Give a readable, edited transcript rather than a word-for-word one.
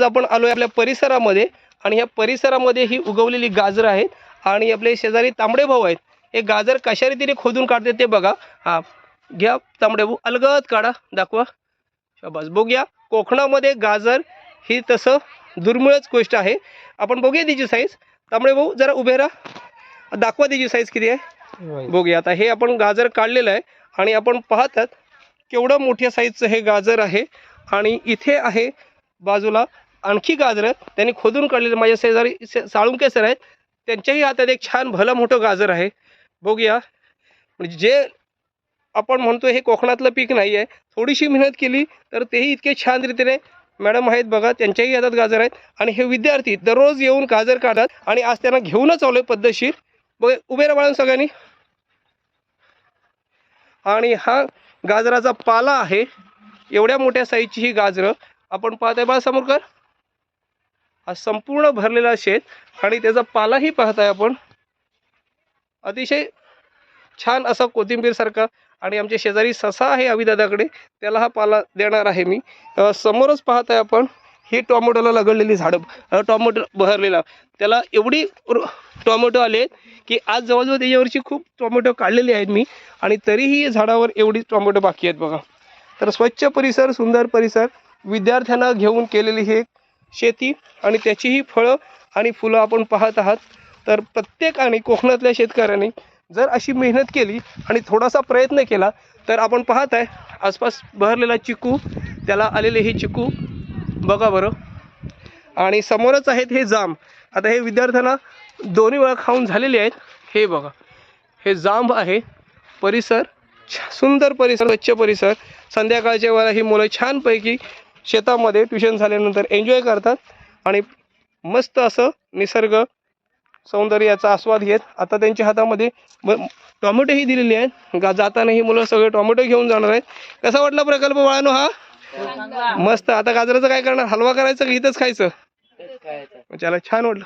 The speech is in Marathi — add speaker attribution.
Speaker 1: आज आपण आलोय आपल्या परिसरामध्ये आणि ह्या परिसरामध्ये ही उगवलेली गाजर आहेत आणि आपले शेजारी तांबडे भाऊ आहेत. हे गाजर कशा रीतीने खोदून काढते ते बघा. हा घ्या तांबडे भाऊ, अलगद काढा, दाखवा. शाबास. बघूया कोकणामध्ये गाजर ही तसं दुर्मिळच गोष्ट आहे. आपण बघूया त्याची साईज. तांबडे भाऊ जरा उभे राहा, दाखवा त्याची साईज किती आहे. बघूया आता हे आपण गाजर काढलेलं आहे आणि आपण पाहतात केवढं मोठ्या साईजचं हे गाजर आहे. आणि इथे आहे बाजूला आणखी गाजर त्यांनी खोदून काढलेले. माझ्या शेजारी साळुंके सर आहेत, त्यांच्याही हातात एक छान भलं मोठं गाजर आहे. बघूया म्हणजे जे आपण म्हणतो हे कोकणातलं पीक नाही आहे, थोडीशी मेहनत केली तर तेही इतके छान रीतीने मॅडम आहेत बघा, त्यांच्याही हातात गाजर आहेत. आणि हे विद्यार्थी दररोज येऊन गाजर काढतात आणि आज त्यांना घेऊनच आलोय पद्धतशीर. बघ उभे राहा बाळा सगळ्यांनी. आणि हा गाजराचा पाला आहे. एवढ्या मोठ्या साईजची ही गाजरं आपण पाहताय बा समोरकर. हा संपूर्ण भरलेला शेत आणि त्याचा पालाही पाहताय आपण. अतिशय छान असा कोथिंबीर सारखा. आणि आमच्या शेजारी ससा आहे अभिदादाकडे, त्याला हा पाला देणार आहे मी. समोरच पाहताय आपण ही टोमॅटोला लागलेली झाडं, टोमॅटो बहरलेला, त्याला एवढी टोमॅटो आले की आज जवळजवळ त्याच्यावरची खूप टोमॅटो काढलेली आहेत मी, आणि तरीही झाडावर एवढी टोमॅटो बाकी आहेत बघा. तर स्वच्छ परिसर, सुंदर परिसर, विद्यार्थ्यांना घेऊन केलेली ही शेती आणि त्याचीही फळं आणि फुलं आपण पाहत आहात. तर प्रत्येकाने कोकणातल्या शेतकऱ्यांनी जर अशी मेहनत केली आणि थोडासा प्रयत्न केला तर आपण पाहत आहे आसपास बहरलेला चिकू, त्याला आलेले हे चिकू बघा बरं. आणि समोरच आहेत हे जांब. आता हे विद्यार्थ्यांना दोन्ही वेळा खाऊन झालेले आहेत. हे बघा हे जांब आहे. परिसर सुंदर परिसर, स्वच्छ परिसर. संध्याकाळच्या वेळेला ही मुलं छानपैकी शेतामध्ये ट्युशन झाल्यानंतर एन्जॉय करतात आणि मस्त असं निसर्ग सौंदर्याचा आस्वाद घेत. आता त्यांच्या हातामध्ये टोमॅटोही दिलेली आहेत. जाताना ही मुलं सगळे टोमॅटो घेऊन जाणार आहेत. कसा वाटला प्रकल्प बाळांनो हा? मस्त. आता गाजराचं काय करणार, हलवा करायचं की इथंच खायचं? चला, छान वाटलं.